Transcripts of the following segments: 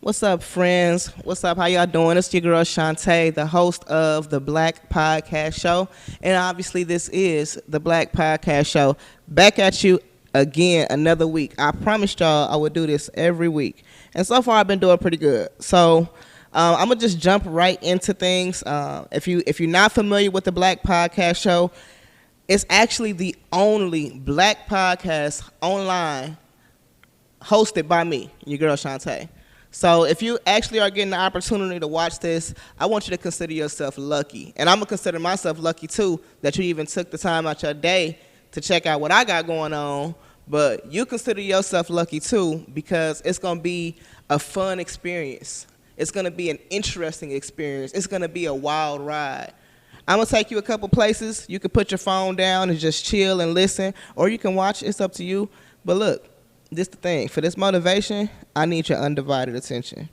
What's up, friends? What's up? How y'all doing? It's your girl Auchante, the host of the Black Podcast Show. And obviously, this is the Black Podcast Show. Back at you again another week. I promised y'all I would do this every week. And so far, I've been doing pretty good. So I'm going to just jump right into things. If you're not familiar with the Black Podcast Show, it's actually the only black podcast online hosted by me, your girl Auchante. So if you actually are getting the opportunity to watch this, I want you to consider yourself lucky. And I'm going to consider myself lucky, too, that you even took the time out your day to check out what I got going on. But you consider yourself lucky, too, because it's going to be a fun experience. It's going to be an interesting experience. It's going to be a wild ride. I'm going to take you a couple places. You can put your phone down and just chill and listen, or you can watch. It's up to you. But look. This the thing. For this motivation, I need your undivided attention.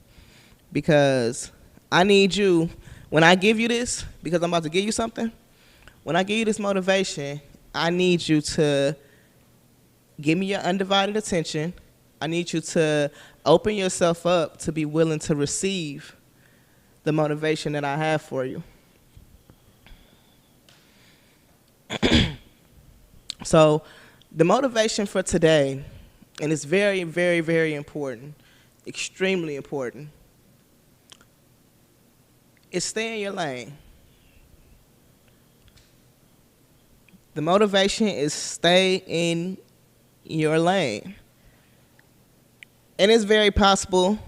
Because I need you, when I give you this, because I'm about to give you something, when I give you this motivation, I need you to give me your undivided attention. I need you to open yourself up to be willing to receive the motivation that I have for you. So, the motivation for today, and it's very, very, very important, extremely important, is stay in your lane. The motivation is stay in your lane. And it's very possible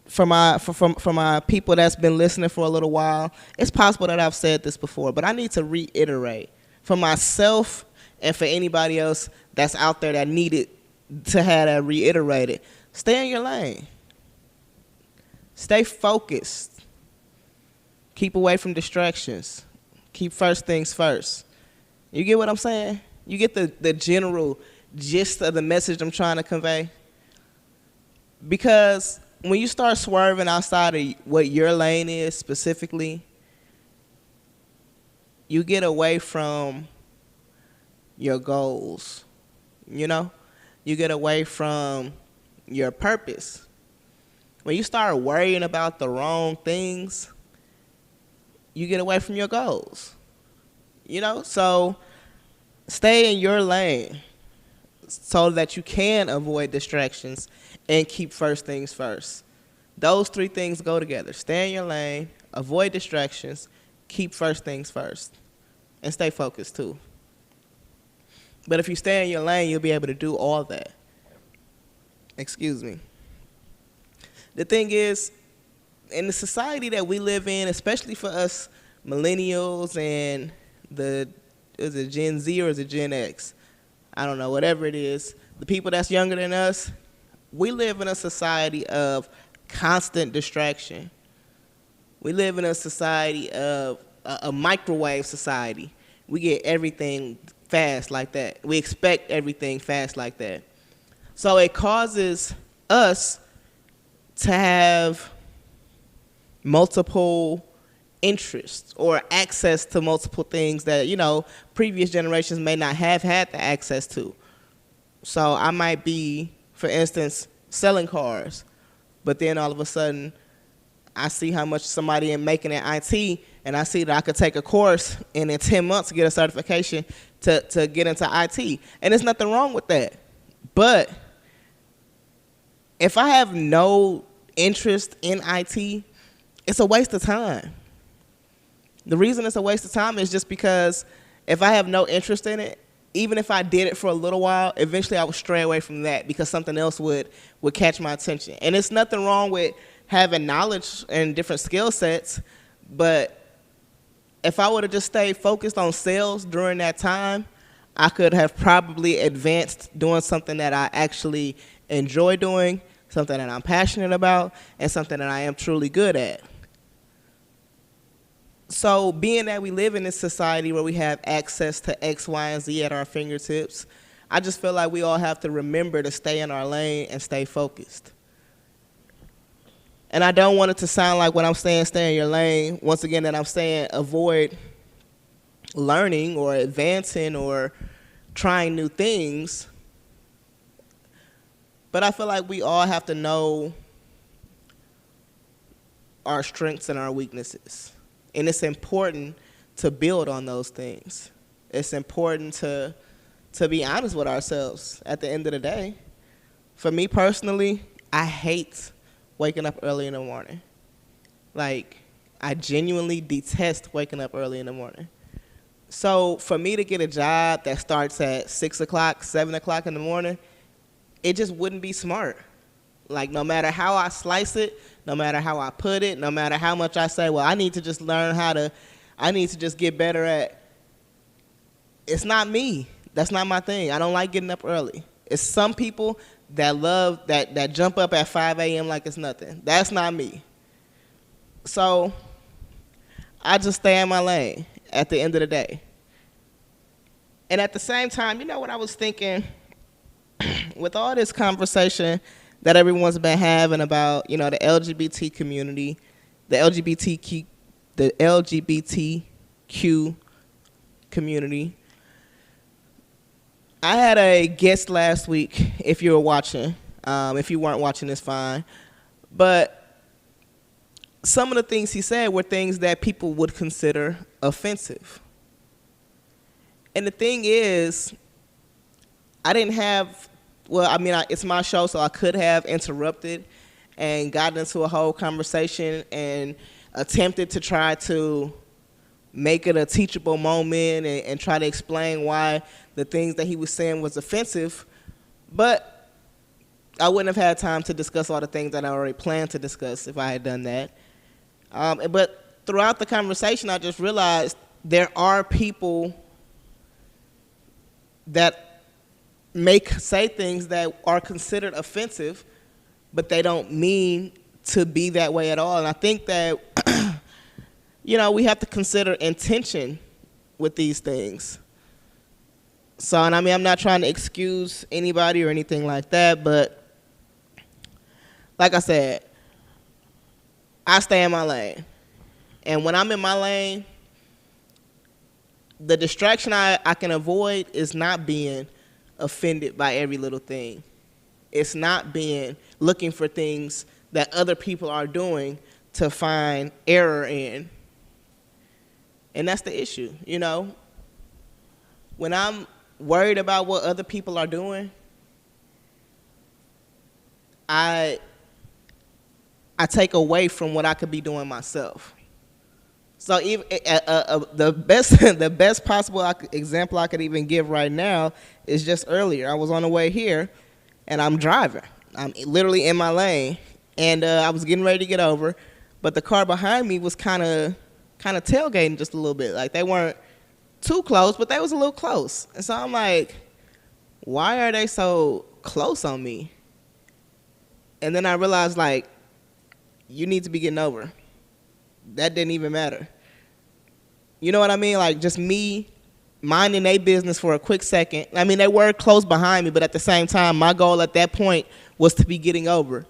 for my people that's been listening for a little while, it's possible that I've said this before, but I need to reiterate for myself and for anybody else that's out there that needed to have that reiterated. Stay in your lane. Stay focused. Keep away from distractions. Keep first things first. You get what I'm saying? You get the general gist of the message I'm trying to convey? Because when you start swerving outside of what your lane is specifically, you get away from your goals, you know? You get away from your purpose. When you start worrying about the wrong things, you get away from your goals, you know? So stay in your lane so that you can avoid distractions and keep first things first. Those three things go together. Stay in your lane, avoid distractions, keep first things first, and stay focused too. But if you stay in your lane, you'll be able to do all that. Excuse me. The thing is, in the society that we live in, especially for us millennials and is it Gen Z or is it Gen X? I don't know, whatever it is. The people that's younger than us, we live in a society of constant distraction. We live in a society of a microwave society. We get everything fast like that. We expect everything fast like that. So it causes us to have multiple interests or access to multiple things that, previous generations may not have had the access to. So I might be, for instance, selling cars, but then all of a sudden I see how much somebody is making in IT, and I see that I could take a course and in 10 months get a certification to get into IT. And there's nothing wrong with that. But if I have no interest in IT, it's a waste of time. The reason it's a waste of time is just because if I have no interest in it, even if I did it for a little while, eventually I would stray away from that because something else would catch my attention. And it's nothing wrong with having knowledge and different skill sets, but if I would have just stayed focused on sales during that time, I could have probably advanced doing something that I actually enjoy doing, something that I'm passionate about, and something that I am truly good at. So being that we live in this society where we have access to X, Y, and Z at our fingertips, I just feel like we all have to remember to stay in our lane and stay focused. And I don't want it to sound like when I'm saying stay in your lane, once again, that I'm saying avoid learning or advancing or trying new things. But I feel like we all have to know our strengths and our weaknesses. And it's important to build on those things. It's important to be honest with ourselves at the end of the day. For me personally, I hate waking up early in the morning. Like, I genuinely detest waking up early in the morning. So for me to get a job that starts at 6 o'clock, 7 o'clock in the morning, it just wouldn't be smart. Like, no matter how I slice it, no matter how I put it, no matter how much I say, well, I need to just I need to just get better at, it's not me. That's not my thing. I don't like getting up early. It's some people that love, that jump up at 5 a.m. like it's nothing. That's not me. So I just stay in my lane at the end of the day. And at the same time, you know what I was thinking? With all this conversation that everyone's been having about, you know, the LGBT community, the LGBTQ community, I had a guest last week, if you were watching. If you weren't watching, it's fine. But some of the things he said were things that people would consider offensive. And the thing is, I didn't have, well, I mean, it's my show, so I could have interrupted and gotten into a whole conversation and attempted to try to make it a teachable moment and try to explain why the things that he was saying was offensive. But I wouldn't have had time to discuss all the things that I already planned to discuss if I had done that. But throughout the conversation, I just realized there are people that say things that are considered offensive, but they don't mean to be that way at all. And I think that, you know, we have to consider intention with these things. So, and I mean, I'm not trying to excuse anybody or anything like that, but like I said, I stay in my lane. And when I'm in my lane, the distraction I can avoid is not being offended by every little thing. It's not looking for things that other people are doing to find error in. And that's the issue, you know. When I'm worried about what other people are doing, I take away from what I could be doing myself. So even the best possible example I could even give right now is just earlier. I was on the way here, and I'm driving. I'm literally in my lane, and I was getting ready to get over, but the car behind me was kind of tailgating just a little bit. Like, they weren't too close, but they was a little close. And so I'm like, why are they so close on me? And then I realized, like, you need to be getting over. That didn't even matter. You know what I mean? Like, just me minding their business for a quick second. I mean, they were close behind me, but at the same time, my goal at that point was to be getting over.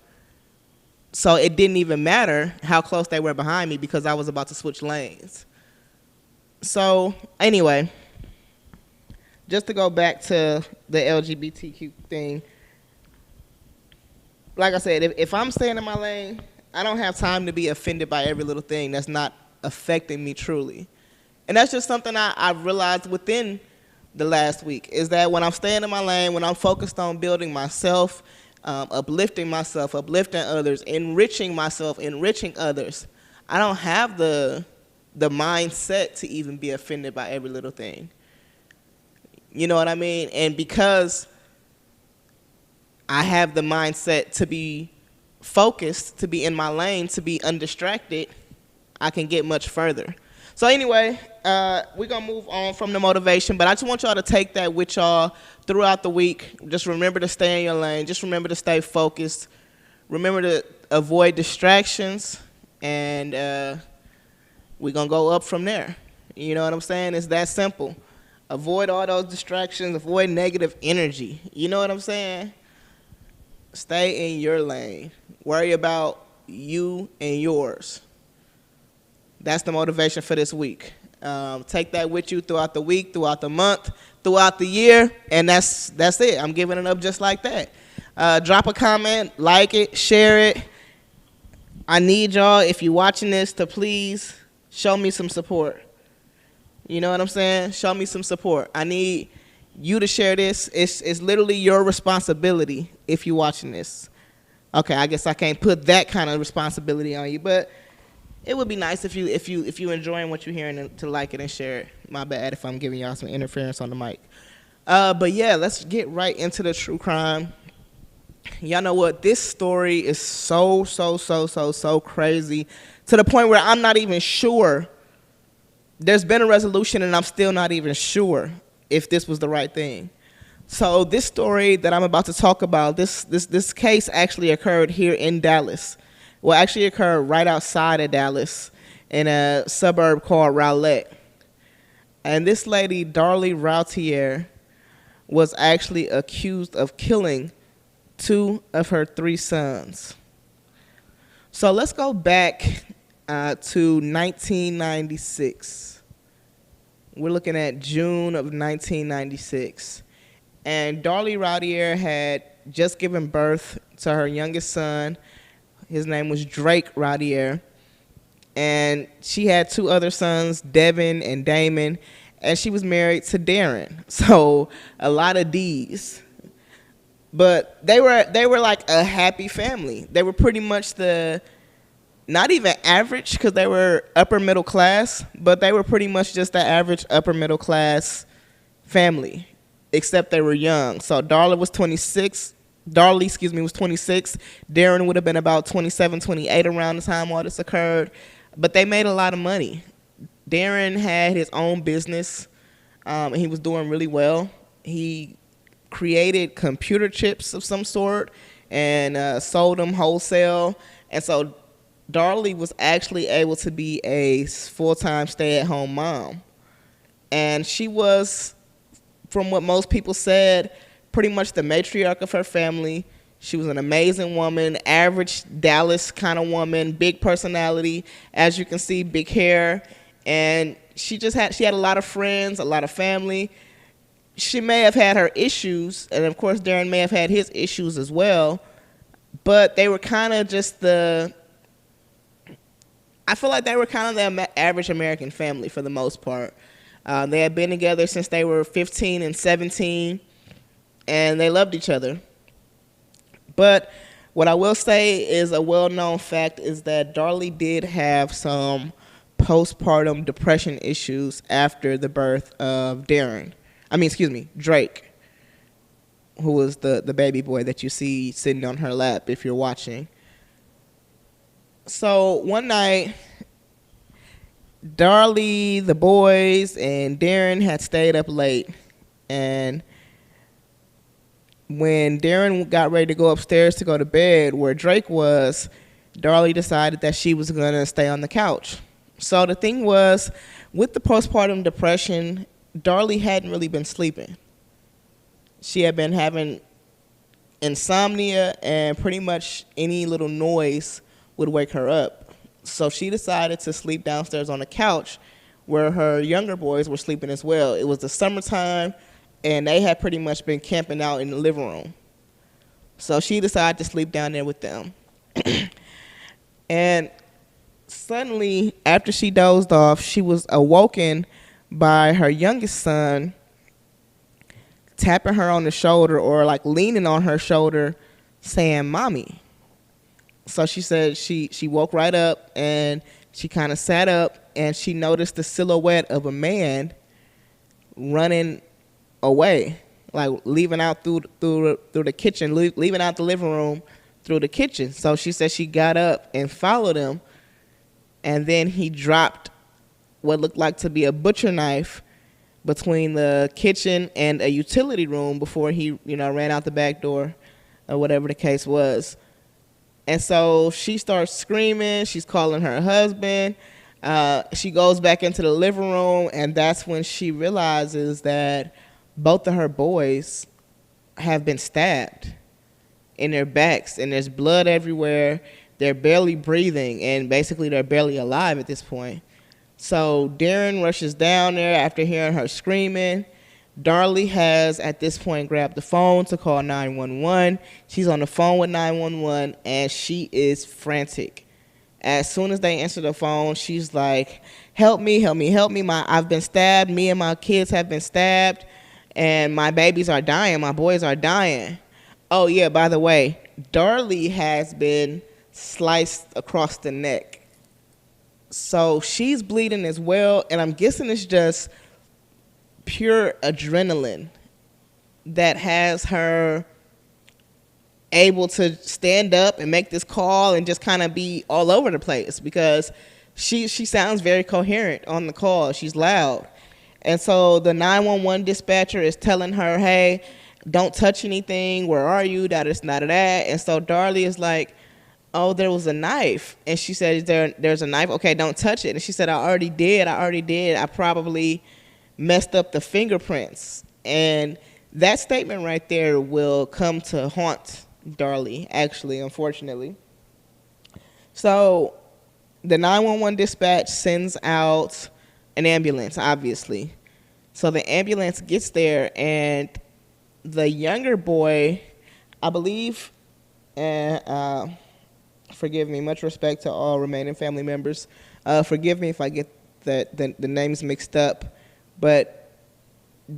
So it didn't even matter how close they were behind me because I was about to switch lanes. So anyway, just to go back to the LGBTQ thing, like I said, if I'm staying in my lane, I don't have time to be offended by every little thing that's not affecting me truly. And that's just something I've realized within the last week, is that when I'm staying in my lane, when I'm focused on building myself, uplifting others, enriching myself, enriching others, I don't have the mindset to even be offended by every little thing. You know what I mean? And because I have the mindset to be focused, to be in my lane, to be undistracted, I can get much further. So anyway, we're going to move on from the motivation, but I just want y'all to take that with y'all throughout the week. Just remember to stay in your lane. Just remember to stay focused. Remember to avoid distractions, and we're going to go up from there. You know what I'm saying? It's that simple. Avoid all those distractions. Avoid negative energy. You know what I'm saying? Stay in your lane. Worry about you and yours. That's the motivation for this week. Take that with you throughout the week, throughout the month, throughout the year, and that's it. I'm giving it up just like that. Drop a comment, like it, share it, I need y'all, if you're watching this, to please show me some support. You know what I'm saying? Show me some support. I need you to share this. It's literally your responsibility if you're watching this. Okay, I guess I can't put that kind of responsibility on you, but it would be nice if you enjoying what you're hearing to like it and share it. My bad if I'm giving y'all some interference on the mic. But yeah, let's get right into the true crime. Y'all know what? This story is so crazy to the point where I'm not even sure. There's been a resolution and I'm still not even sure if this was the right thing. So this story that I'm about to talk about, this case actually occurred here in Dallas. Well, actually occurred right outside of Dallas in a suburb called Rowlett. And this lady, DARLIE Routier, was actually accused of killing 2 of her 3 sons. So let's go back to 1996. We're looking at June of 1996. And DARLIE Routier had just given birth to her youngest son. His name was Drake Routier. And she had 2 other sons, Devin and Damon. And she was married to Darren. So a lot of D's. But they were like a happy family. They were pretty much not even average because they were upper middle class, but they were pretty much just the average upper middle class family, except they were young. So DARLIE was 26. Darren would have been about 27, 28 around the time all this occurred. But they made a lot of money. Darren had his own business, and he was doing really well. He created computer chips of some sort and sold them wholesale. And so DARLIE was actually able to be a full-time stay-at-home mom. And she was, from what most people said, pretty much the matriarch of her family. She was an amazing woman, average Dallas kind of woman, big personality, as you can see, big hair. And she had a lot of friends, a lot of family. She may have had her issues, and of course Darren may have had his issues as well, but they were kind of just I feel like they were kind of the average American family for the most part. They had been together since they were 15 and 17, and they loved each other. But what I will say is a well-known fact is that DARLIE did have some postpartum depression issues after the birth of Drake, who was the baby boy that you see sitting on her lap if you're watching. So one night, DARLIE, the boys, and Darren had stayed up late. And when Darren got ready to go upstairs to go to bed where Drake was, DARLIE decided that she was going to stay on the couch. So the thing was, with the postpartum depression, DARLIE hadn't really been sleeping. She had been having insomnia, and pretty much any little noise would wake her up. So she decided to sleep downstairs on the couch where her younger boys were sleeping as well. It was the summertime, and they had pretty much been camping out in the living room. So she decided to sleep down there with them. And suddenly, after she dozed off, she was awoken by her youngest son tapping her on the shoulder or like leaning on her shoulder saying, "Mommy." So she said she woke right up and she kind of sat up and she noticed the silhouette of a man running away, like leaving out through the kitchen, leaving out the living room through the kitchen. So she said she got up and followed him, and then he dropped what looked like to be a butcher knife between the kitchen and a utility room before he, ran out the back door or whatever the case was. And so she starts screaming. She's calling her husband. She goes back into the living room, and that's when she realizes that both of her boys have been stabbed in their backs, and there's blood everywhere. They're barely breathing, and basically they're barely alive at this point. So Darren rushes down there after hearing her screaming. DARLIE has, at this point, grabbed the phone to call 911. She's on the phone with 911, and she is frantic. As soon as they answer the phone, she's like, "Help me, help me, help me! I've been stabbed. Me and my kids have been stabbed, and my babies are dying. My boys are dying." Oh yeah, by the way, Darlie has been sliced across the neck, so she's bleeding as well. And I'm guessing it's just pure adrenaline that has her able to stand up and make this call and just kind of be all over the place, because she sounds very coherent on the call. She's loud. And so the 911 dispatcher is telling her, "Hey, don't touch anything. Where are you? That is not that." And so Darlie is like, "Oh, there was a knife." And she said, there's a knife? Okay, don't touch it. And she said, I already did. I probably messed up the fingerprints. And that statement right there will come to haunt Darlie, actually, unfortunately. So the 911 dispatch sends out an ambulance, obviously. So the ambulance gets there, and the younger boy, I believe, and forgive me, much respect to all remaining family members. Forgive me if I get the names mixed up, but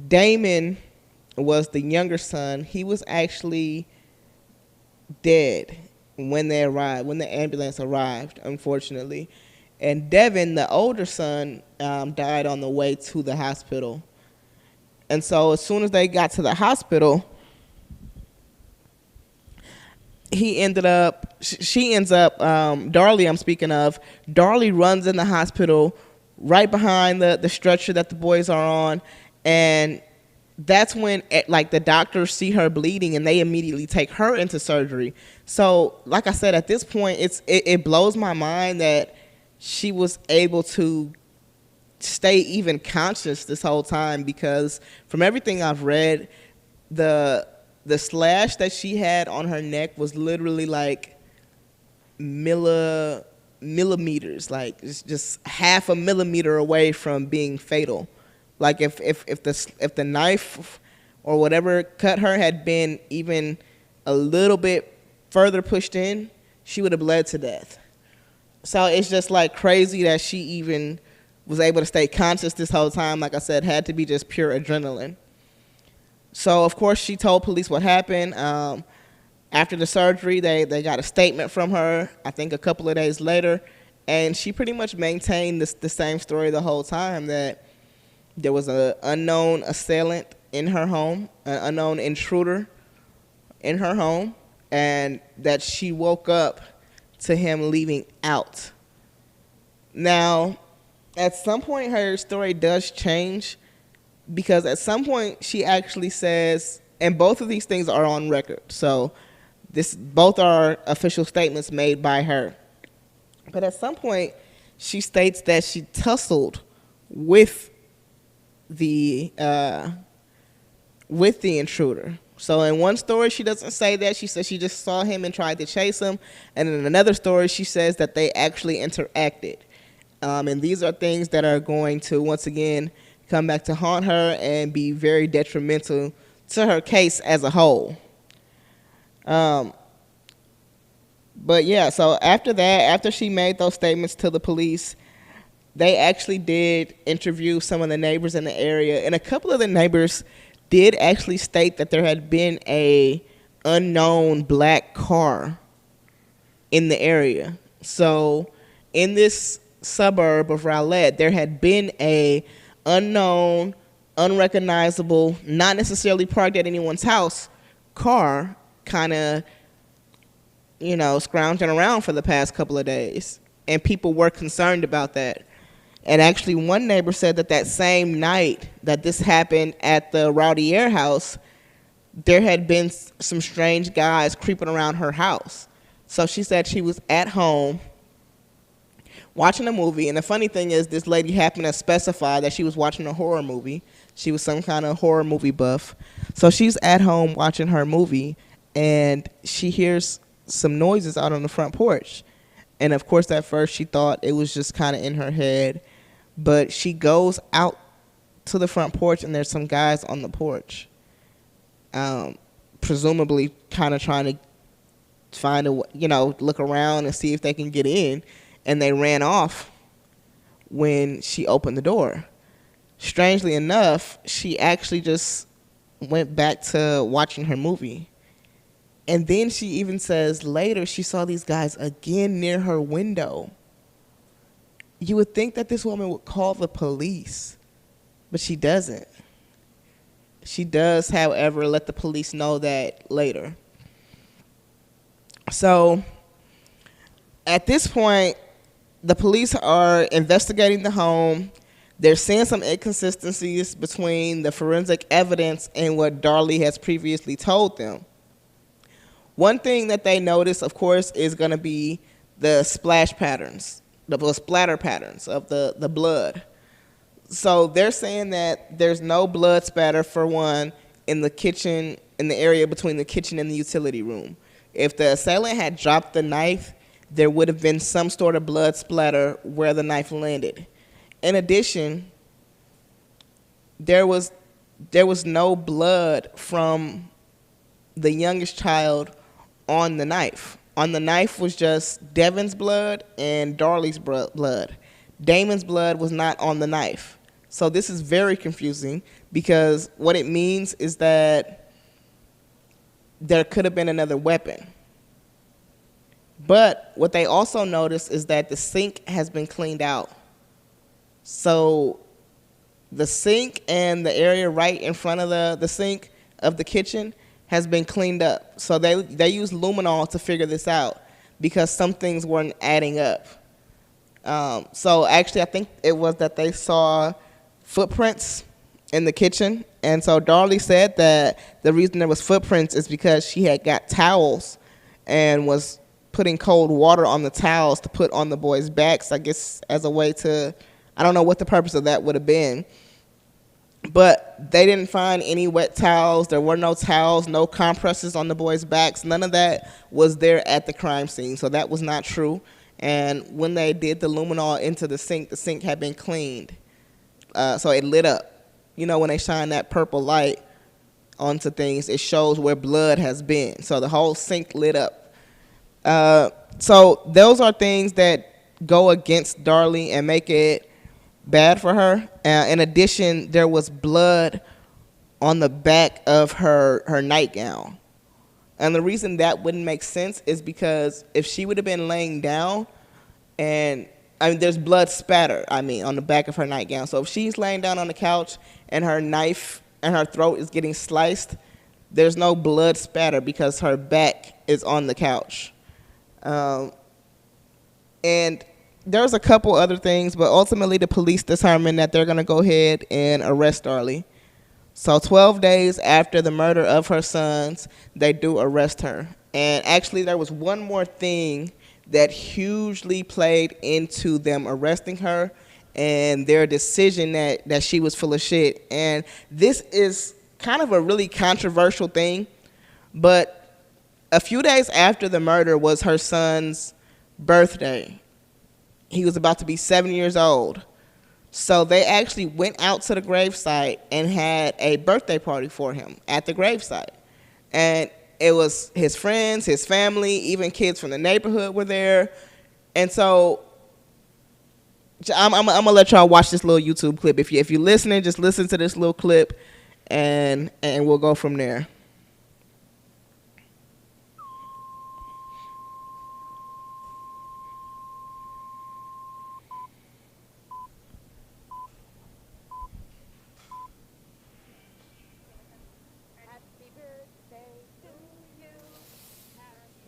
Damon was the younger son. He was actually dead when they arrived, when the ambulance arrived, unfortunately. And Devin, the older son, died on the way to the hospital. And so as soon as they got to the hospital, she ends up, Darlie, I'm speaking of, Darlie runs in the hospital right behind the stretcher that the boys are on, and that's when like the doctors see her bleeding and they immediately take her into surgery. So like I said, at this point, it blows my mind that she was able to stay even conscious this whole time, because from everything I've read, the slash that she had on her neck was literally like millimeters, like it's just half a millimeter away from being fatal. Like if the knife or whatever cut her had been even a little bit further pushed in, she would have bled to death. So it's just like crazy that she even was able to stay conscious this whole time. Like I said, had to be just pure adrenaline. So of course she told police what happened. After the surgery, they got a statement from her, I think a couple of days later, and she pretty much maintained the same story the whole time, that there was an unknown assailant in her home, an unknown intruder in her home, and that she woke up to him leaving out. Now, at some point, her story does change, because at some point she actually says, and both of these things are on record, so both are official statements made by her. But at some point, she states that she tussled with the intruder. So in one story, she doesn't say that. She says she just saw him and tried to chase him. And in another story, she says that they actually interacted. And these are things that are going to, once again, come back to haunt her and be very detrimental to her case as a whole. But yeah, so after that, after she made those statements to the police, they actually did interview some of the neighbors in the area, and a couple of the neighbors did actually state that there had been a unknown black car in the area. So in this suburb of Rowlett, there had been a unknown, unrecognizable, not necessarily parked at anyone's house, car kind of, scrounging around for the past couple of days. And people were concerned about that. And actually, one neighbor said that same night that this happened at the ROUTIER house, there had been some strange guys creeping around her house. So she said she was at home watching a movie. And the funny thing is, this lady happened to specify that she was watching a horror movie. She was some kind of horror movie buff. So she's at home watching her movie, and she hears some noises out on the front porch. And of course, at first she thought it was just kind of in her head, but she goes out to the front porch and there's some guys on the porch, presumably kind of trying to find look around and see if they can get in. and they ran off when she opened the door. Strangely enough, she actually just went back to watching her movie. And then she even says later she saw these guys again near her window. You would think that this woman would call the police, but she doesn't. She does, however, let the police know that later. So at this point, the police are investigating the home. They're seeing some inconsistencies between the forensic evidence and what DARLIE has previously told them. One thing that they notice, of course, is going to be the splash patterns, the splatter patterns of the blood. So they're saying that there's no blood spatter, for one, in the kitchen, in the area between the kitchen and the utility room. If the assailant had dropped the knife, there would have been some sort of blood splatter where the knife landed. In addition, there was no blood from the youngest child on the knife. On the knife was just Devin's blood and DARLIE's blood. Damon's blood was not on the knife. So this is very confusing because what it means is that there could have been another weapon. But what they also noticed is that the sink has been cleaned out. So the sink and the area right in front of the sink of the kitchen has been cleaned up. So they used luminol to figure this out because some things weren't adding up. So actually, I think it was that they saw footprints in the kitchen. And so DARLIE said that the reason there was footprints is because she had got towels and was putting cold water on the towels to put on the boys' backs, I guess as a way to, I don't know what the purpose of that would have been. But they didn't find any wet towels. There were no towels, no compresses on the boys' backs. None of that was there at the crime scene. So that was not true. And when they did the luminol into the sink had been cleaned. So it lit up. You know, when they shine that purple light onto things, it shows where blood has been. So the whole sink lit up. So those are things that go against DARLIE and make it bad for her. In addition, there was blood on the back of her nightgown. And the reason that wouldn't make sense is because if she would have been laying down and, there's blood spatter, on the back of her nightgown. So if she's laying down on the couch and her knife and her throat is getting sliced, there's no blood spatter because her back is on the couch. And there's a couple other things, but ultimately the police determined that they're going to go ahead and arrest DARLIE. So 12 days after the murder of her sons, they do arrest her. And actually there was one more thing that hugely played into them arresting her and their decision that she was full of shit. And this is kind of a really controversial thing, but a few days after the murder was her son's birthday. He was about to be 7 years old. So they actually went out to the gravesite and had a birthday party for him at the gravesite. And it was his friends, his family, even kids from the neighborhood were there. And so I'm gonna let y'all watch this little YouTube clip. If you're listening, just listen to this little clip and we'll go from there.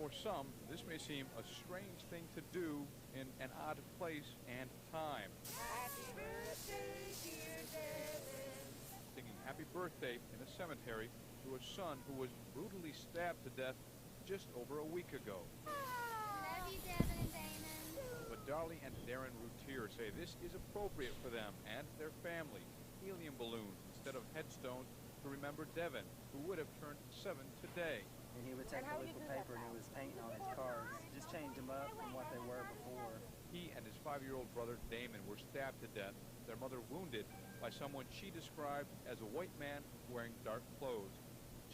For some, this may seem a strange thing to do in an odd place and time. Happy birthday, dear Devin. Singing happy birthday in a cemetery to a son who was brutally stabbed to death just over a week ago. Love you, Devin and Damon. But DARLIE and Darren Routier say this is appropriate for them and their family. Helium balloons instead of headstones to remember Devin, who would have turned 7 today. And he would take the liquid paper and he was painting on his cars, just change them up from what they were before. He and his 5-year-old brother Damon were stabbed to death, their mother wounded by someone she described as a white man wearing dark clothes.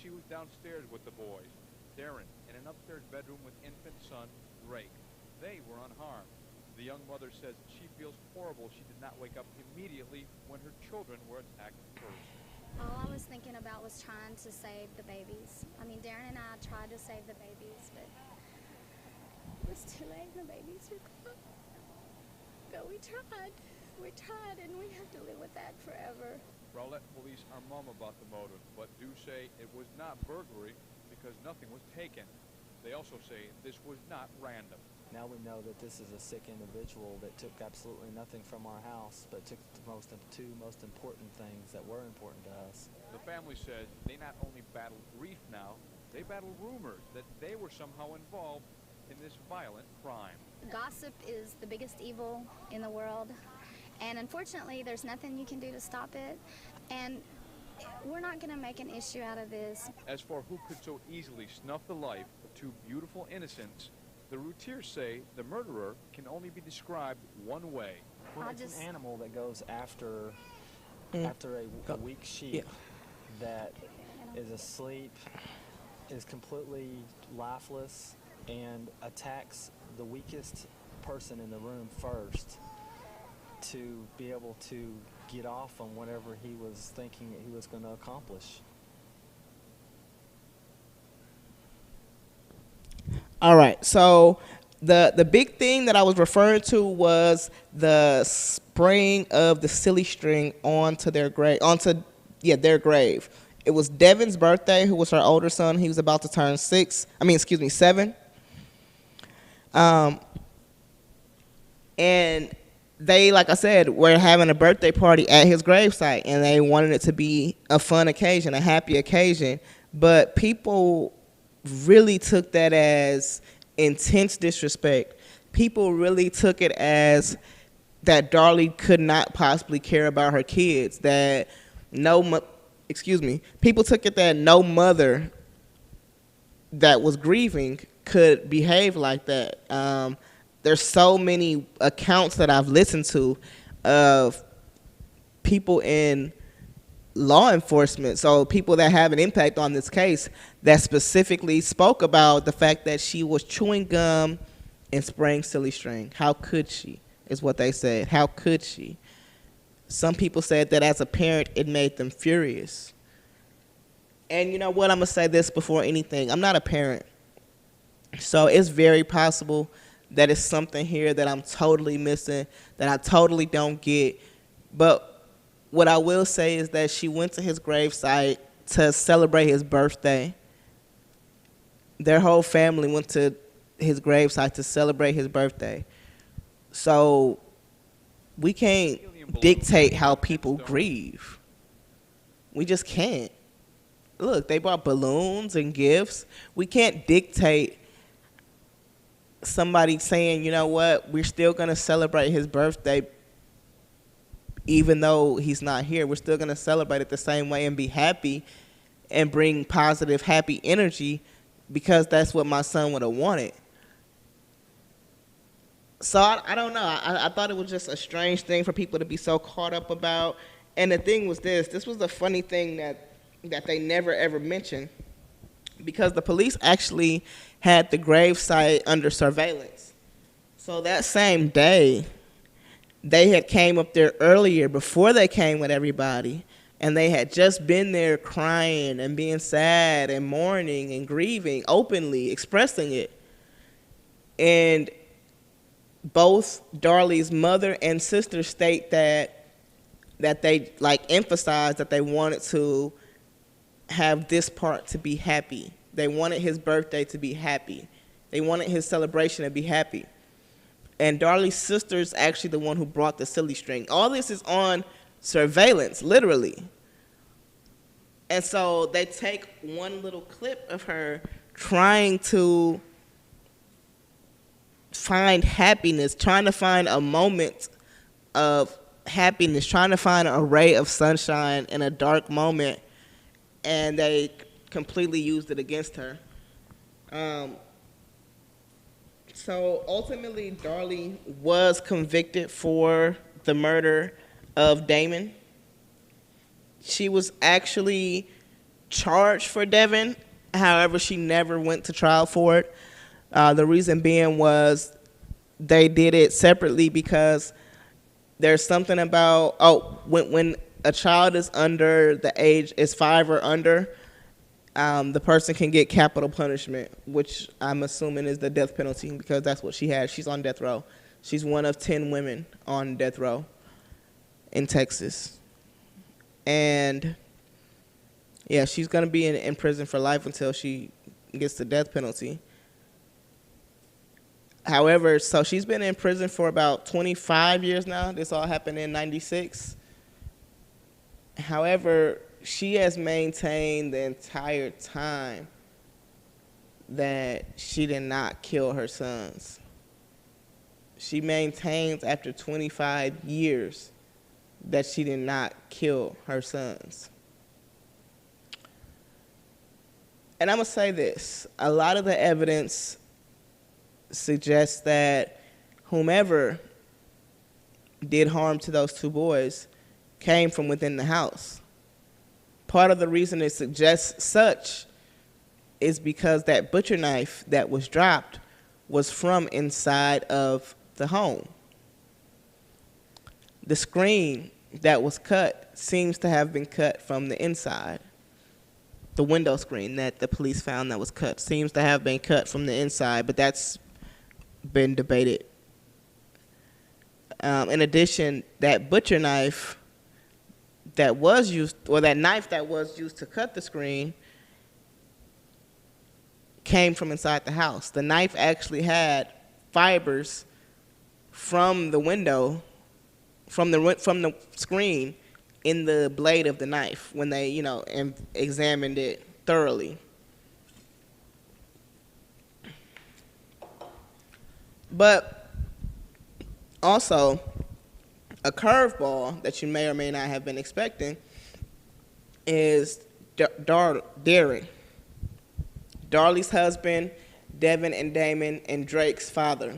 She was downstairs with the boys, Darren in an upstairs bedroom with infant son Drake. They were unharmed. The young mother says she feels horrible she did not wake up immediately when her children were attacked first. All I was thinking about was trying to save the babies. I mean, Darren and I tried to save the babies, but it was too late. The babies were gone. But we tried, and we have to live with that forever. Rowlett police are mum about the motive, but do say it was not burglary because nothing was taken. They also say this was not random. Now we know that this is a sick individual that took absolutely nothing from our house, but took the two most important things that were important to us. The family says they not only battle grief now, they battle rumors that they were somehow involved in this violent crime. Gossip is the biggest evil in the world, and unfortunately there's nothing you can do to stop it, and we're not going to make an issue out of this. As for who could so easily snuff the life of two beautiful innocents, the routiers say the murderer can only be described one way. Well, it's an animal that goes after a weak sheep that is asleep, is completely lifeless, and attacks the weakest person in the room first to be able to get off on whatever he was thinking he was going to accomplish. All right, so the big thing that I was referring to was the spraying of the silly string onto their grave, their grave. It was Devin's birthday, who was her older son. He was about to turn 7. And they, like I said, were having a birthday party at his gravesite, and they wanted it to be a fun occasion, a happy occasion. But people really took that as intense disrespect. People really took it as that Darlie could not possibly care about her kids. People took it that no mother that was grieving could behave like that. There's so many accounts that I've listened to of people in law enforcement, so people that have an impact on this case, that specifically spoke about the fact that she was chewing gum and spraying silly string. How could she, is what they said. How could she? Some people said that as a parent, it made them furious. And you know what? I'm going to say this before anything. I'm not a parent. So it's very possible that it's something here that I'm totally missing, that I totally don't get. But what I will say is that she went to his gravesite to celebrate his birthday. Their whole family went to his gravesite to celebrate his birthday. So we can't dictate how people grieve. We just can't. Look, they brought balloons and gifts. We can't dictate somebody saying, you know what, we're still going to celebrate his birthday even though he's not here. We're still going to celebrate it the same way and be happy and bring positive, happy energy because that's what my son would have wanted. So I don't know. I thought it was just a strange thing for people to be so caught up about. And the thing was this was the funny thing that they never ever mentioned, because the police actually had the gravesite under surveillance. So that same day, they had came up there earlier before they came with everybody, and they had just been there crying and being sad and mourning and grieving, openly expressing it. And both Darlie's mother and sister state that they emphasized that they wanted to have this part to be happy. They wanted his birthday to be happy. They wanted his celebration to be happy. And Darlie's sister is actually the one who brought the silly string. All this is on surveillance, literally. And so they take one little clip of her trying to find happiness, trying to find a moment of happiness, trying to find a ray of sunshine in a dark moment, and they completely used it against her. So ultimately, Darlie was convicted for the murder of Damon. She was actually charged for Devin. However, she never went to trial for it. The reason being was they did it separately because there's something about when a child is under the age is 5 or under, the person can get capital punishment, which I'm assuming is the death penalty because that's what she has. She's on death row. She's one of 10 women on death row in Texas. And yeah, she's going to be in prison for life until she gets the death penalty. However, so she's been in prison for about 25 years now. This all happened in 96. However, she has maintained the entire time that she did not kill her sons. She maintains after 25 years that she did not kill her sons. And I'm going to say this. A lot of the evidence suggests that whomever did harm to those 2 boys came from within the house. Part of the reason it suggests such is because that butcher knife that was dropped was from inside of the home. The screen that was cut seems to have been cut from the inside. The window screen that the police found that was cut seems to have been cut from the inside, but that's been debated. In addition, that butcher knife that was used, or that knife that was used to cut the screen, came from inside the house. The knife actually had fibers from the window, from the screen, in the blade of the knife when they, examined it thoroughly. But also, a curveball that you may or may not have been expecting is Darren. Darlie's husband, Devin and Damon, and Drake's father.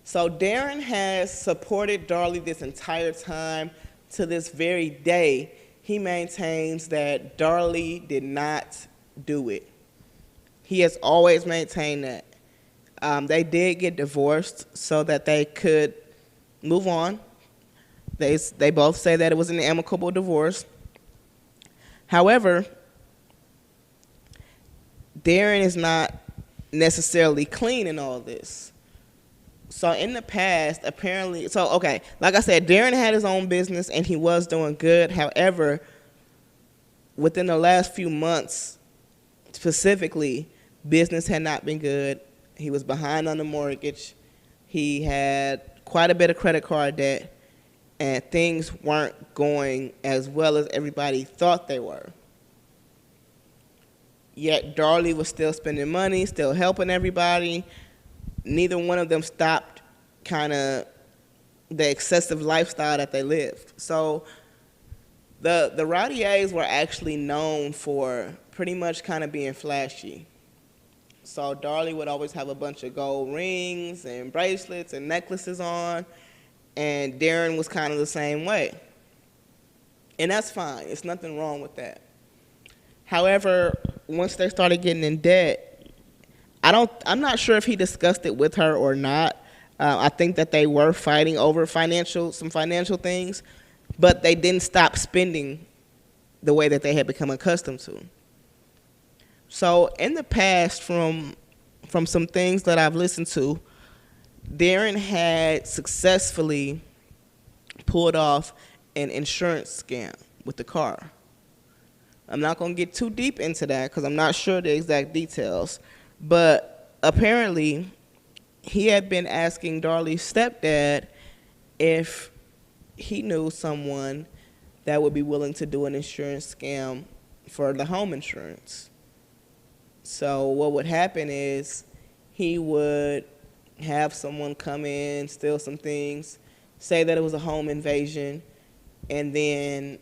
So Darren has supported Darlie this entire time. To this very day, he maintains that Darlie did not do it. He has always maintained that. They did get divorced so that they could move on. They both say that it was an amicable divorce. However, Darren is not necessarily clean in all this. So in the past, apparently, like I said, Darren had his own business and he was doing good. However, within the last few months, specifically, business had not been good. He was behind on the mortgage. He had quite a bit of credit card debt, and things weren't going as well as everybody thought they were. Yet Darlie was still spending money, still helping everybody. Neither one of them stopped kind of the excessive lifestyle that they lived. So the Routiers were actually known for pretty much kind of being flashy. So Darlie would always have a bunch of gold rings and bracelets and necklaces on, and Darren was kind of the same way. And that's fine. It's nothing wrong with that. However, once they started getting in debt, I'm not sure if he discussed it with her or not. I think that they were fighting over some financial things, but they didn't stop spending the way that they had become accustomed to. So in the past, from some things that I've listened to, Darren had successfully pulled off an insurance scam with the car. I'm not going to get too deep into that because I'm not sure the exact details. But apparently, he had been asking Darlie's stepdad if he knew someone that would be willing to do an insurance scam for the home insurance. So what would happen is he would have someone come in, steal some things, say that it was a home invasion, and then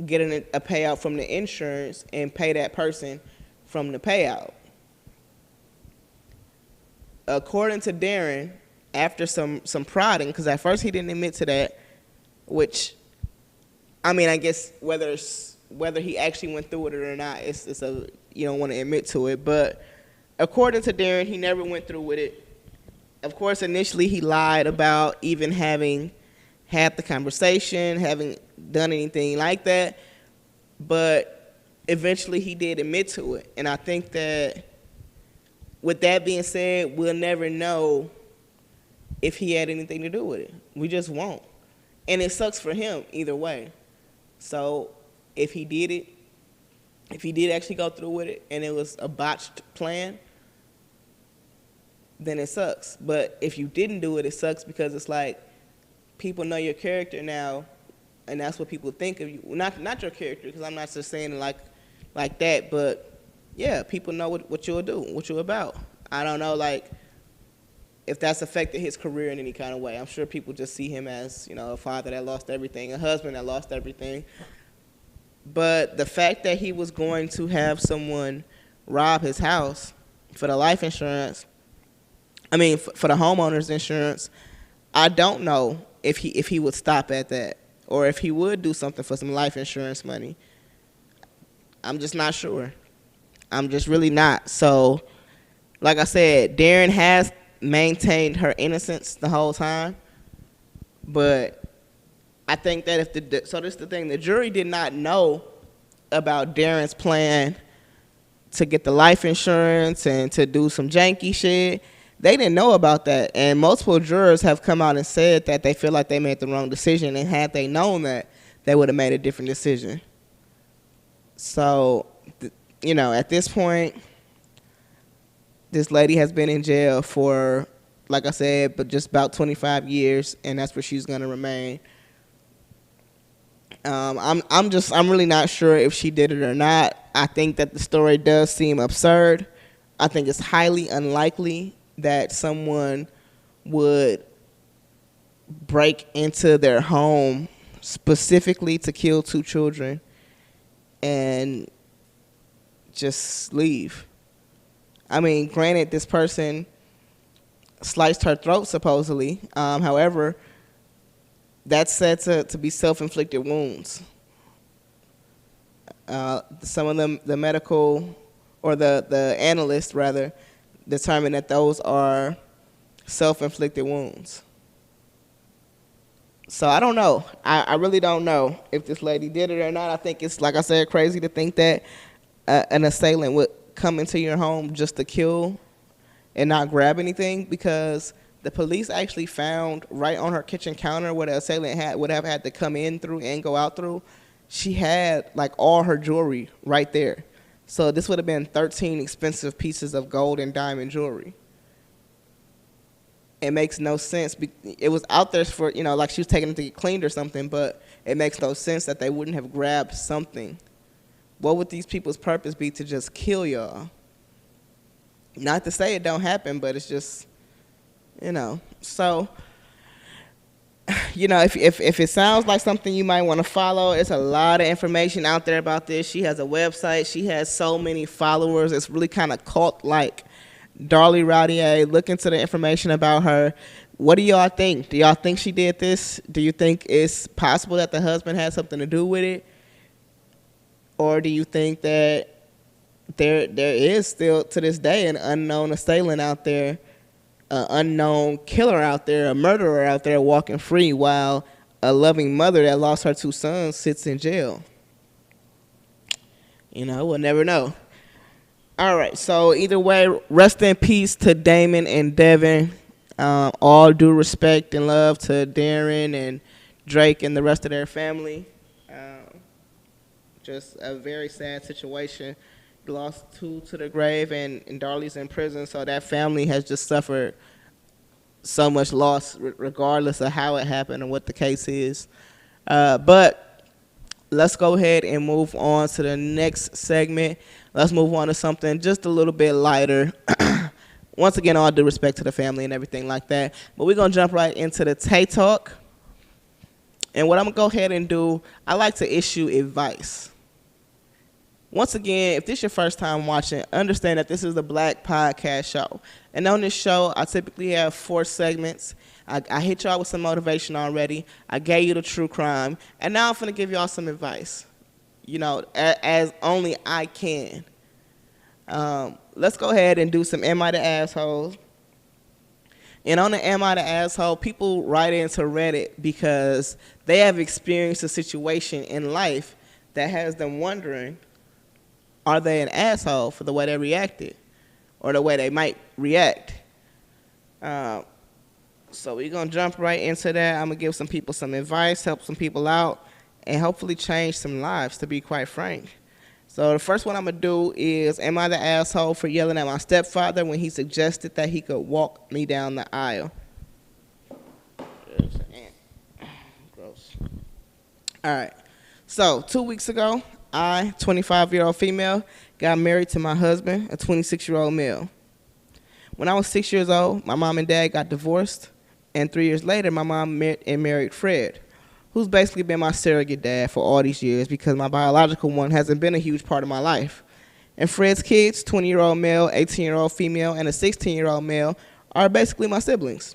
get a payout from the insurance and pay that person from the payout. According to Darren, after some prodding, because at first he didn't admit to that, which, I guess whether he actually went through with it or not, you don't want to admit to it. But according to Darren, he never went through with it. of course, initially he lied about even having had the conversation, having done anything like that. But eventually he did admit to it. And I think that with that being said, we'll never know if he had anything to do with it. We just won't. And it sucks for him either way. So if he did it, if he did actually go through with it and it was a botched plan, then it sucks. But if you didn't do it, it sucks because it's like people know your character now, and that's what people think of you. Not your character, because I'm not just saying it like that, but yeah, people know what you'll do, what you're about. I don't know, like, if that's affected his career in any kind of way. I'm sure people just see him as, you know, a father that lost everything, a husband that lost everything. But the fact that he was going to have someone rob his house for the life insurance, for the homeowner's insurance, I don't know if he would stop at that or if he would do something for some life insurance money. I'm just not sure. I'm just really not. So, like I said, Darren has maintained her innocence the whole time, but I think that so this is the thing, the jury did not know about Darren's plan to get the life insurance and to do some janky shit. They didn't know about that, and multiple jurors have come out and said that they feel like they made the wrong decision, and had they known that, they would have made a different decision. So, at this point, this lady has been in jail for, like I said, but just about 25 years, and that's where she's going to remain. I'm really not sure if she did it or not. I think that the story does seem absurd. I think it's highly unlikely that someone would break into their home specifically to kill 2 children and just leave. Granted, this person sliced her throat supposedly. However, that's said to be self-inflicted wounds. Some of them, the medical, or the analysts rather, determined that those are self-inflicted wounds. So I don't know. I really don't know if this lady did it or not. I think it's, like I said, crazy to think that an assailant would come into your home just to kill and not grab anything, because the police actually found right on her kitchen counter where the assailant would have had to come in through and go out through. She had like all her jewelry right there. So this would have been 13 expensive pieces of gold and diamond jewelry. It makes no sense. It was out there for, like she was taking it to get cleaned or something, but it makes no sense that they wouldn't have grabbed something. What would these people's purpose be to just kill y'all? Not to say it don't happen, but it's just, So, if it sounds like something you might want to follow, it's a lot of information out there about this. She has a website. She has so many followers. It's really kind of cult-like. DARLIE Routier, look into the information about her. What do y'all think? Do y'all think she did this? Do you think it's possible that the husband had something to do with it? Or do you think that there is still to this day an unknown assailant out there, an unknown killer out there, a murderer out there walking free while a loving mother that lost her 2 sons sits in jail? We'll never know. All right, so either way, rest in peace to Damon and Devin. All due respect and love to Darren and Drake and the rest of their family. Just a very sad situation. He lost 2 to the grave, and Darlie's in prison, so that family has just suffered so much loss regardless of how it happened and what the case is. But let's go ahead and move on to the next segment. Let's move on to something just a little bit lighter. Once again, all due respect to the family and everything like that. But we're going to jump right into the Tay Talk. And what I'm going to go ahead and do, I like to issue advice. Once again, if this is your first time watching, understand that this is the Black Podcast Show. And on this show, I typically have 4 segments. I hit y'all with some motivation already. I gave you the true crime. And now I'm going to give y'all some advice, as only I can. Let's go ahead and do some Am I the Asshole? And on the Am I the Asshole, people write into Reddit because they have experienced a situation in life that has them wondering, are they an asshole for the way they reacted or the way they might react? So we're going to jump right into that. I'm going to give some people some advice, help some people out, and hopefully change some lives, to be quite frank. So the first one I'm going to do is, am I the asshole for yelling at my stepfather when he suggested that he could walk me down the aisle? Gross. All right. So 2 weeks ago, I, 25-year-old female, got married to my husband, a 26-year-old male. When I was 6 years old, my mom and dad got divorced, and 3 years later, my mom met and married Fred, who's basically been my surrogate dad for all these years because my biological one hasn't been a huge part of my life. And Fred's kids, 20-year-old male, 18-year-old female, and a 16-year-old male, are basically my siblings.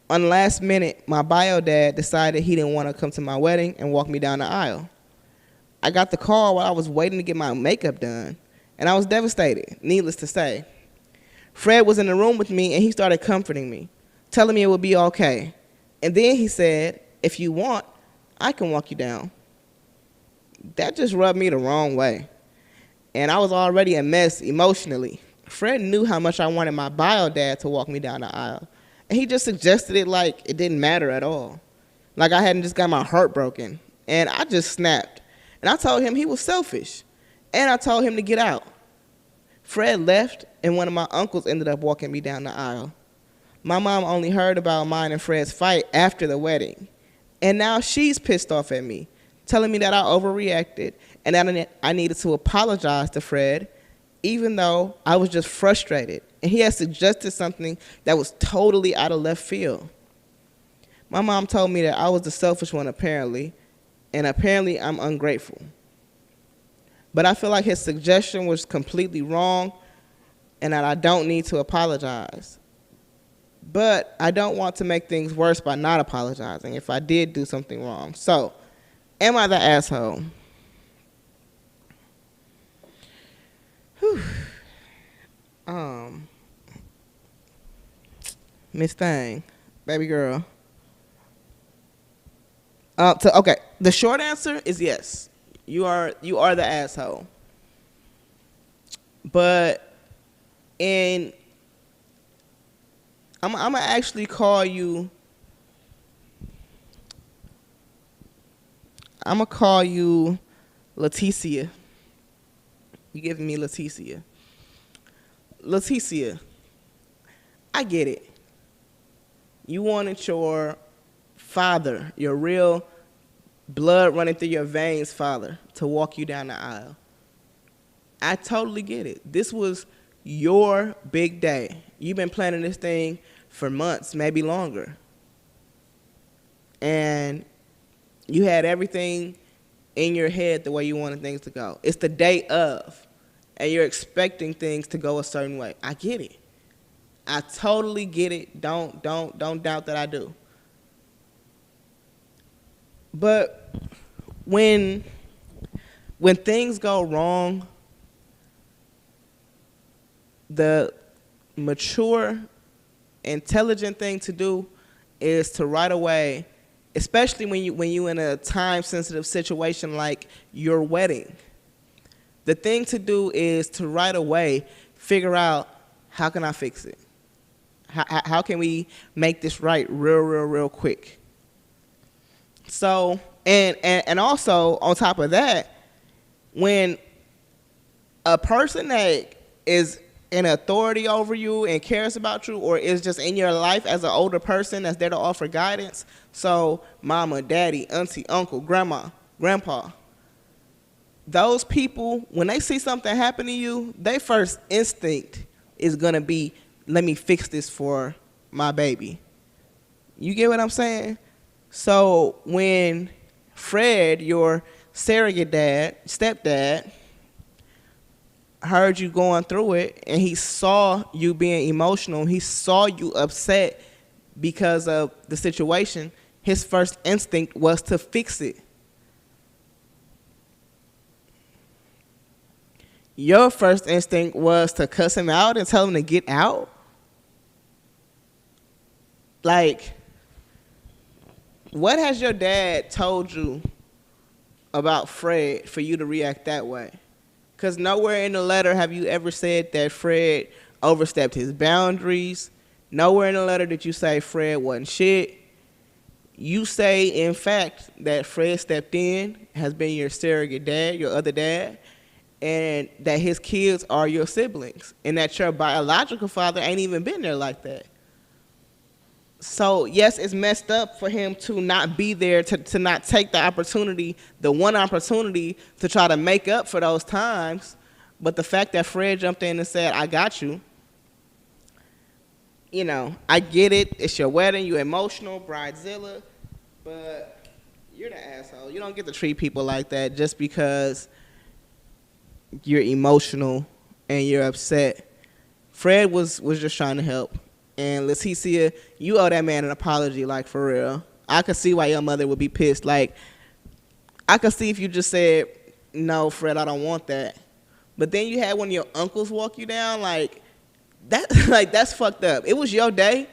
On the last minute, my bio dad decided he didn't want to come to my wedding and walk me down the aisle. I got the call while I was waiting to get my makeup done, and I was devastated, needless to say. Fred was in the room with me, and he started comforting me, telling me it would be okay. And then he said, if you want, I can walk you down. That just rubbed me the wrong way. And I was already a mess emotionally. Fred knew how much I wanted my bio dad to walk me down the aisle. And he just suggested it like it didn't matter at all. Like I hadn't just got my heart broken. And I just snapped. And I told him he was selfish. And I told him to get out. Fred left, and one of my uncles ended up walking me down the aisle. My mom only heard about mine and Fred's fight after the wedding. And now she's pissed off at me, telling me that I overreacted and that I needed to apologize to Fred, even though I was just frustrated. And he had suggested something that was totally out of left field. My mom told me that I was the selfish one, apparently, and apparently I'm ungrateful. But I feel like his suggestion was completely wrong and that I don't need to apologize. But I don't want to make things worse by not apologizing if I did do something wrong. So, am I the asshole? Whew. Miss Thang, baby girl. Okay, the short answer is yes. You are the asshole. But I'm gonna actually call you. I'm gonna call you Leticia. You giving me Leticia? Leticia, I get it. You wanted your father, your real blood running through your veins father, to walk you down the aisle. I totally get it. This was your big day. You've been planning this thing for months, maybe longer. And you had everything in your head the way you wanted things to go. It's the day of, and you're expecting things to go a certain way. I get it. I totally get it. Don't doubt that I do. But when things go wrong, the mature, intelligent thing to do is to right away, especially when you in a time-sensitive situation like your wedding, the thing to do is to right away figure out, how can I fix it? How can we make this right real quick? So, and also on top of that, when a person that is in authority over you and cares about you, or is just in your life as an older person that's there to offer guidance, so mama, daddy, auntie, uncle, grandma, grandpa, those people, when they see something happen to you, their first instinct is going to be, let me fix this for my baby. You get what I'm saying? So when Fred, your surrogate dad, stepdad, heard you going through it, and he saw you being emotional, he saw you upset because of the situation, his first instinct was to fix it. Your first instinct was to cuss him out and tell him to get out? like, what has your dad told you about Fred for you to react that way? Because nowhere in the letter have you ever said that Fred overstepped his boundaries. Nowhere in the letter did you say Fred wasn't shit. You say, in fact, that Fred stepped in, has been your surrogate dad, your other dad, and that his kids are your siblings, and that your biological father ain't even been there like that. So, yes, it's messed up for him to not be there, to not take the opportunity, the one opportunity to try to make up for those times. But the fact that Fred jumped in and said, I got you, you know, I get it. It's your wedding. You're emotional, bridezilla. But you're the asshole. You don't get to treat people like that just because you're emotional and you're upset. Fred was just trying to help. And Leticia, you owe that man an apology, like, for real. I could see why your mother would be pissed. Like, I could see if you just said, no, Fred, I don't want that. But then you had one of your uncles walk you down, like, that, like, that's fucked up. It was your day,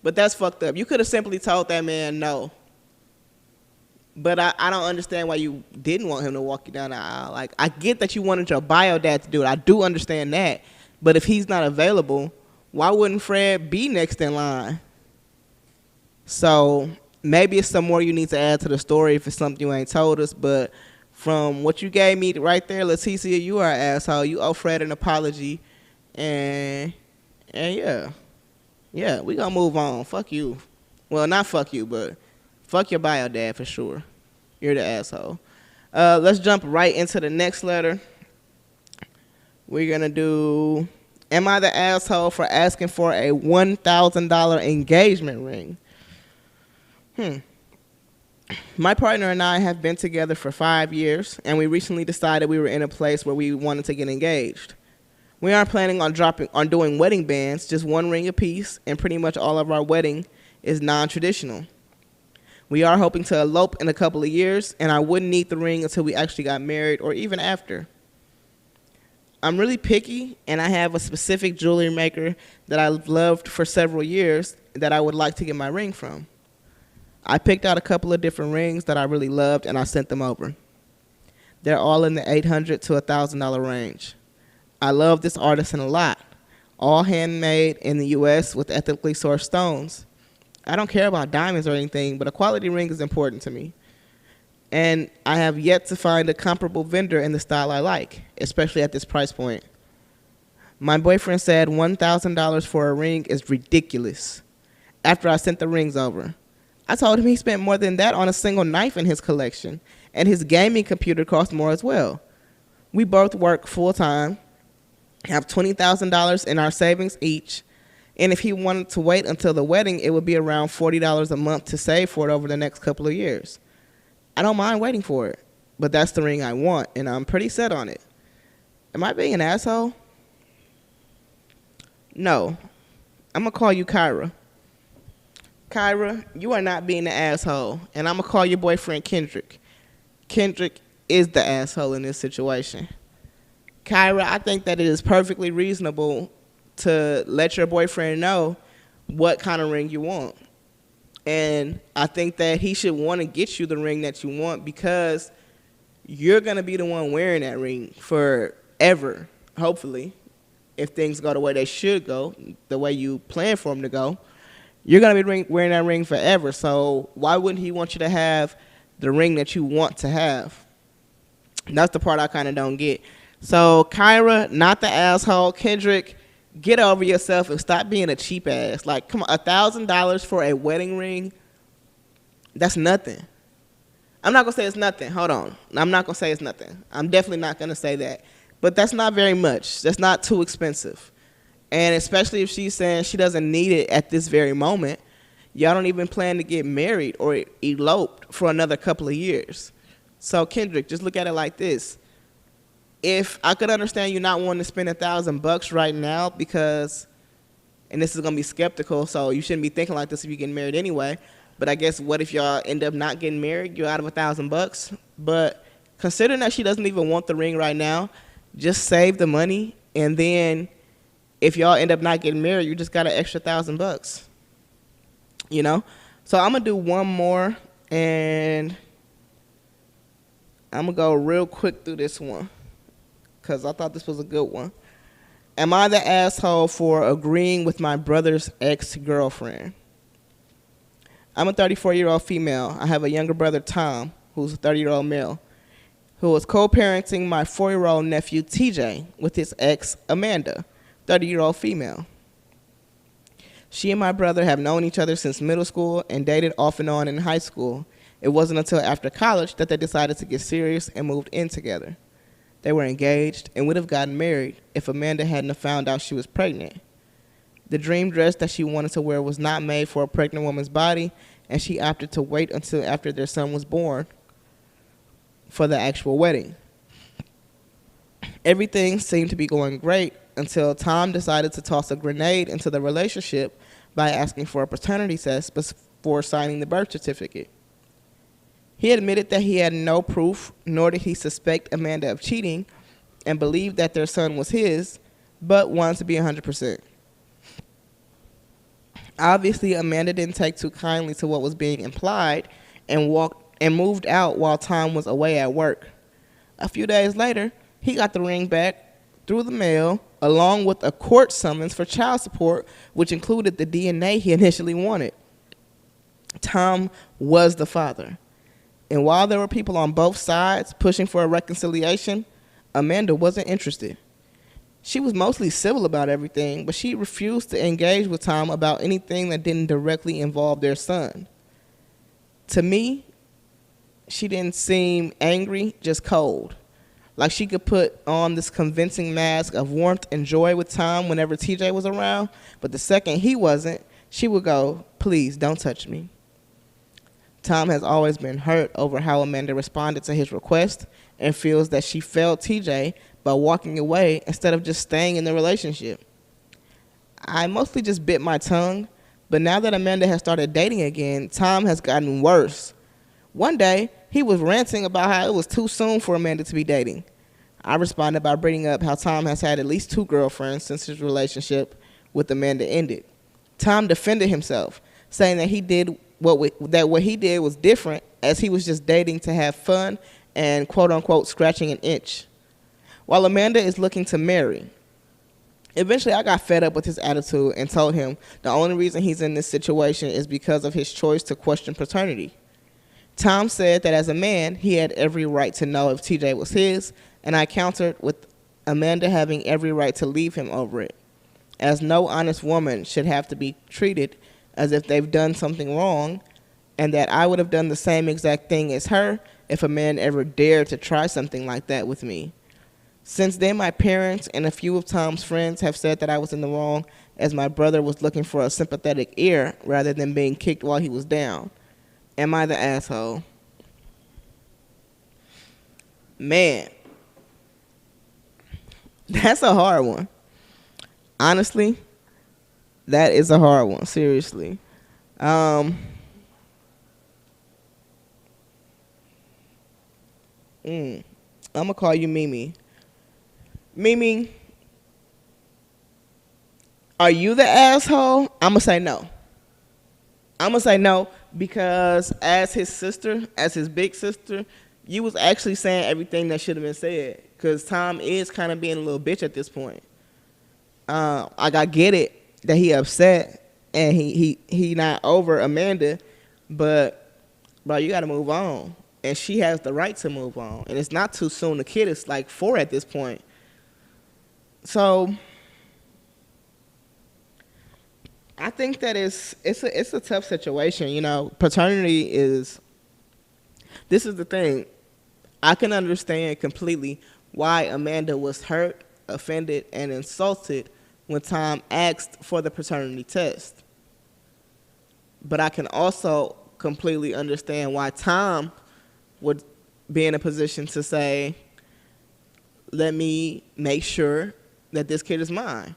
but that's fucked up. You could have simply told that man no. But I don't understand why you didn't want him to walk you down the aisle. Like, I get that you wanted your bio dad to do it. I do understand that. But if he's not available, why wouldn't Fred be next in line? So maybe it's some more you need to add to the story if it's something you ain't told us. But from what you gave me right there, Leticia, you are an asshole. You owe Fred an apology. And yeah, we gonna move on. Fuck you. Well, not fuck you, but fuck your bio dad for sure. You're the asshole. Let's jump right into the next letter. We're gonna do, am I the asshole for asking for a $1,000 engagement ring? My partner and I have been together for 5 years, and we recently decided we were in a place where we wanted to get engaged. We aren't planning on doing wedding bands, just one ring apiece, and pretty much all of our wedding is non-traditional. We are hoping to elope in a couple of years, and I wouldn't need the ring until we actually got married or even after. I'm really picky, and I have a specific jewelry maker that I've loved for several years that I would like to get my ring from. I picked out a couple of different rings that I really loved, and I sent them over. They're all in the $800 to $1,000 range. I love this artisan a lot. All handmade in the U.S. with ethically sourced stones. I don't care about diamonds or anything, but a quality ring is important to me. And I have yet to find a comparable vendor in the style I like, especially at this price point. My boyfriend said $1,000 for a ring is ridiculous after I sent the rings over. I told him he spent more than that on a single knife in his collection, and his gaming computer cost more as well. We both work full-time, have $20,000 in our savings each, and if he wanted to wait until the wedding, it would be around $40 a month to save for it over the next couple of years. I don't mind waiting for it, but that's the ring I want, and I'm pretty set on it. Am I being an asshole? No. I'm going to call you Kyra. Kyra, you are not being an asshole, and I'm going to call your boyfriend Kendrick. Kendrick is the asshole in this situation. Kyra, I think that it is perfectly reasonable to let your boyfriend know what kind of ring you want. And I think that he should want to get you the ring that you want because you're going to be the one wearing that ring forever, hopefully, if things go the way they should go, the way you plan for them to go. You're going to be wearing that ring forever, so why wouldn't he want you to have the ring that you want to have? That's the part I kind of don't get. So, Kyra, not the asshole. Kendrick, get over yourself and stop being a cheap ass. Like, come on, $1,000 for a wedding ring? That's nothing. I'm not going to say it's nothing. Hold on. I'm not going to say it's nothing. I'm definitely not going to say that. But that's not very much. That's not too expensive. And especially if she's saying she doesn't need it at this very moment, y'all don't even plan to get married or eloped for another couple of years. So, Kendrick, just look at it like this. If I could understand you not wanting to spend $1,000 right now because, and this is going to be skeptical, so you shouldn't be thinking like this if you're getting married anyway, but I guess what if y'all end up not getting married? You're out of $1,000. But considering that she doesn't even want the ring right now, just save the money, and then if y'all end up not getting married, you just got an extra $1,000. you know? So I'm going to do one more, and I'm going to go real quick through this one because I thought this was a good one. Am I the asshole for agreeing with my brother's ex-girlfriend? I'm a 34-year-old female. I have a younger brother, Tom, who's a 30-year-old male, who was co-parenting my 4-year-old nephew, TJ, with his ex, Amanda, 30-year-old female. She and my brother have known each other since middle school and dated off and on in high school. It wasn't until after college that they decided to get serious and moved in together. They were engaged and would have gotten married if Amanda hadn't have found out she was pregnant. The dream dress that she wanted to wear was not made for a pregnant woman's body, and she opted to wait until after their son was born for the actual wedding. Everything seemed to be going great until Tom decided to toss a grenade into the relationship by asking for a paternity test before signing the birth certificate. He admitted that he had no proof, nor did he suspect Amanda of cheating, and believed that their son was his, but wanted to be 100%. Obviously, Amanda didn't take too kindly to what was being implied and moved out while Tom was away at work. A few days later, he got the ring back through the mail, along with a court summons for child support, which included the DNA he initially wanted. Tom was the father. And while there were people on both sides pushing for a reconciliation, Amanda wasn't interested. She was mostly civil about everything, but she refused to engage with Tom about anything that didn't directly involve their son. To me, she didn't seem angry, just cold. Like she could put on this convincing mask of warmth and joy with Tom whenever TJ was around, but the second he wasn't, she would go, "Please, don't touch me." Tom has always been hurt over how Amanda responded to his request and feels that she failed TJ by walking away instead of just staying in the relationship. I mostly just bit my tongue, but now that Amanda has started dating again, Tom has gotten worse. One day, he was ranting about how it was too soon for Amanda to be dating. I responded by bringing up how Tom has had at least 2 girlfriends since his relationship with Amanda ended. Tom defended himself, saying that what he did was different, as he was just dating to have fun and quote-unquote scratching an itch, while Amanda is looking to marry. Eventually, I got fed up with his attitude and told him the only reason he's in this situation is because of his choice to question paternity. Tom said that as a man, he had every right to know if TJ was his, and I countered with Amanda having every right to leave him over it, as no honest woman should have to be treated as if they've done something wrong, and that I would have done the same exact thing as her if a man ever dared to try something like that with me. Since then, my parents and a few of Tom's friends have said that I was in the wrong, as my brother was looking for a sympathetic ear rather than being kicked while he was down. Am I the asshole? Man, that's a hard one. Honestly, that is a hard one, seriously. I'm going to call you Mimi. Mimi, are you the asshole? I'm going to say no. I'm going to say no because as his sister, as his big sister, you was actually saying everything that should have been said, because Tom is kind of being a little bitch at this point. I get it that he upset and he not over Amanda, but bro, you got to move on, and she has the right to move on, and it's not too soon. The kid is like 4 at this point, so I think that it's a tough situation. You know, paternity is. This is the thing. I can understand completely why Amanda was hurt, offended, and insulted when Tom asked for the paternity test. But I can also completely understand why Tom would be in a position to say, let me make sure that this kid is mine.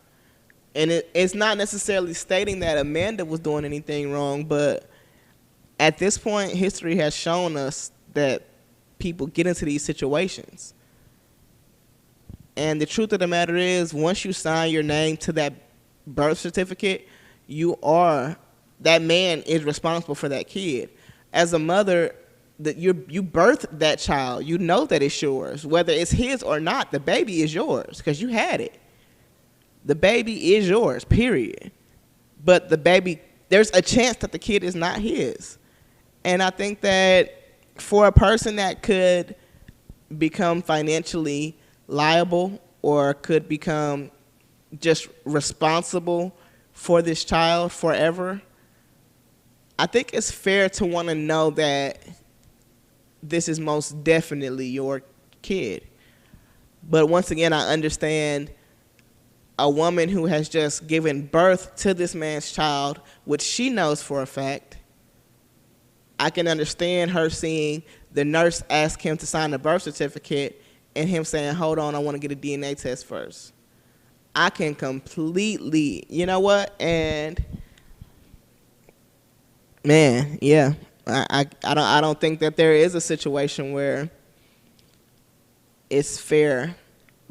And it's not necessarily stating that Amanda was doing anything wrong, but at this point, history has shown us that people get into these situations. And the truth of the matter is, once you sign your name to that birth certificate, you are that man is responsible for that kid. As a mother, that you birthed that child, you know that it's yours. Whether it's his or not, the baby is yours because you had it. The baby is yours, period. But the baby, there's a chance that the kid is not his. And I think that for a person that could become financially liable or could become just responsible for this child forever, I think it's fair to want to know that this is most definitely your kid. But once again, I understand a woman who has just given birth to this man's child, which she knows for a fact. I can understand her seeing the nurse ask him to sign the birth certificate and him saying, hold on, I want to get a DNA test first. I can completely, you know what? And man, yeah, I don't think that there is a situation where it's fair.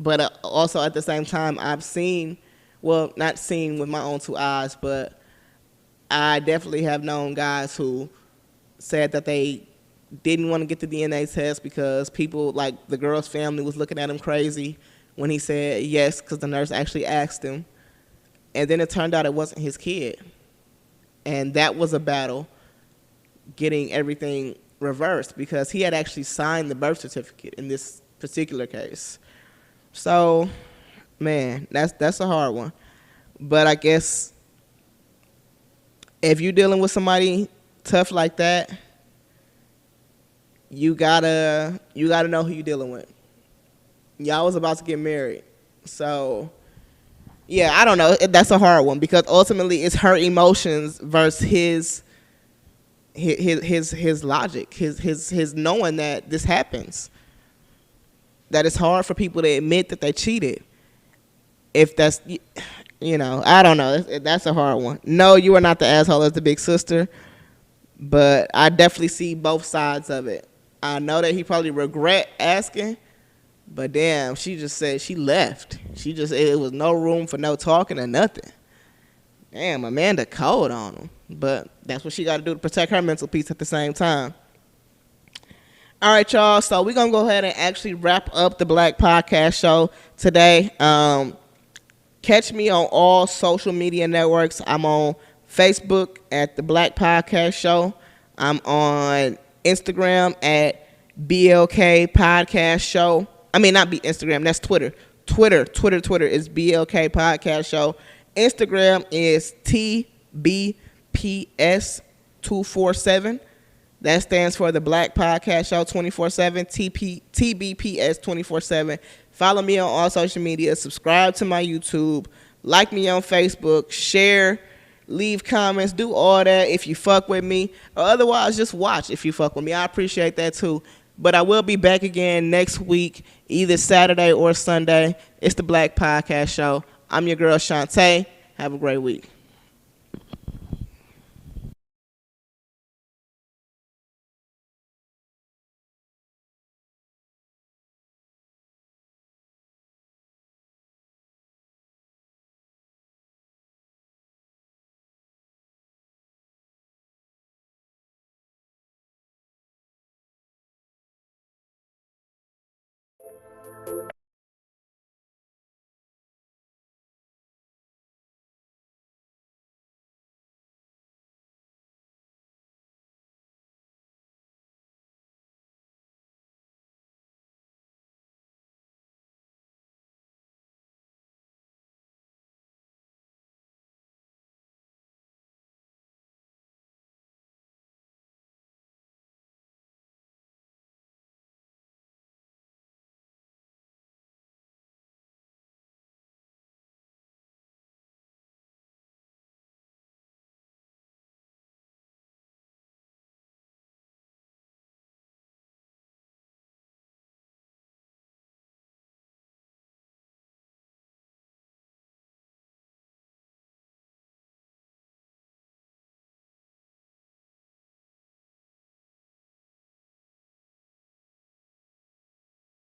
But also at the same time, I've seen, well, not seen with my own two eyes, but I definitely have known guys who said that they didn't want to get the DNA test because people, like the girl's family, was looking at him crazy when he said yes, because the nurse actually asked him. And then it turned out it wasn't his kid. And that was a battle getting everything reversed because he had actually signed the birth certificate in this particular case. So, man, that's a hard one. But I guess if you're dealing with somebody tough like that, you gotta know who you're dealing with. Y'all was about to get married. So, yeah, I don't know. That's a hard one because ultimately it's her emotions versus his logic, his knowing that this happens. That it's hard for people to admit that they cheated. If that's, you know, I don't know. That's a hard one. No, you are not the asshole as the big sister, but I definitely see both sides of it. I know that he probably regret asking, but damn, she just said she left. It was no room for no talking or nothing. Damn, Amanda cold on him, but that's what she got to do to protect her mental peace at the same time. All right, y'all. So we're going to go ahead and actually wrap up the Black Podcast Show today. Catch me on all social media networks. I'm on Facebook at the Black Podcast Show. I'm on Instagram at BLK Podcast Show. I mean, not be Instagram. That's Twitter. Twitter is BLK Podcast Show. Instagram is TBPS247. That stands for the Black Podcast Show 24/7, TBPS 24/7. Follow me on all social media. Subscribe to my YouTube. Like me on Facebook. Share. Leave comments. Do all that if you fuck with me. Or otherwise, just watch if you fuck with me. I appreciate that too. But I will be back again next week, either Saturday or Sunday. It's the Black Podcast Show. I'm your girl, Auchante. Have a great week.